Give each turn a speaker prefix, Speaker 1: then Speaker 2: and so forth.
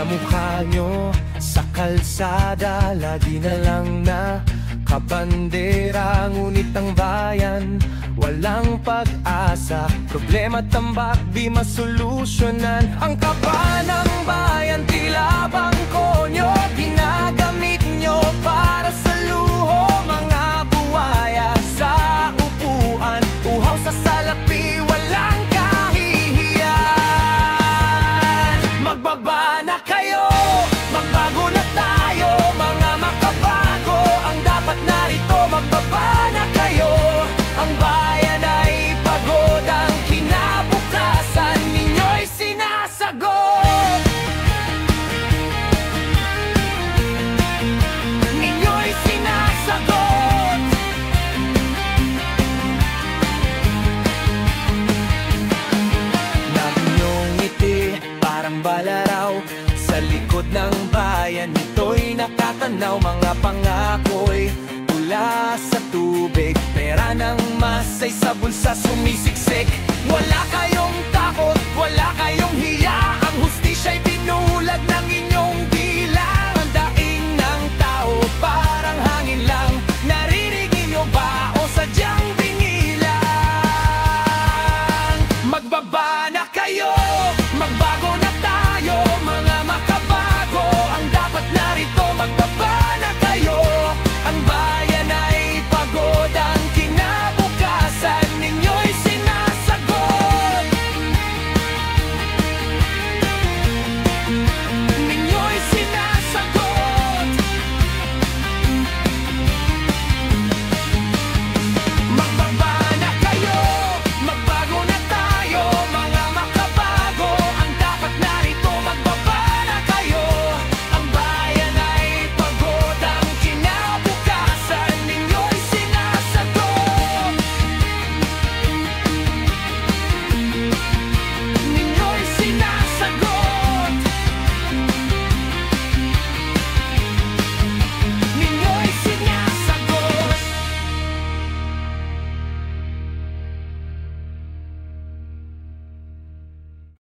Speaker 1: mga mukha nyo sa kalsada, lagi na lang na kabandera. Ngunit ang bayan, walang pag-asa. Problema tambak, di masolusyonan. Ang kaba ng bayan, tila bangko nyo, ginagamit nyo para sa luho. Mga buwaya sa upuan, uhaw sa salapi, walang kahihiyan. Magbaba na kayo, magbago na tayo, mga makabago ang dapat narito. Magbaba na kayo, ang bayan ay pagod, ang kinabukasan ninyo'y sinasagot. Ninyo'y sinasagot. Ng inyong ngiti, parang balaraw sa likod ng bayan, ito'y nakatanaw. Mga pangako'y tula sa tubig, pera ng masay sa bulsa.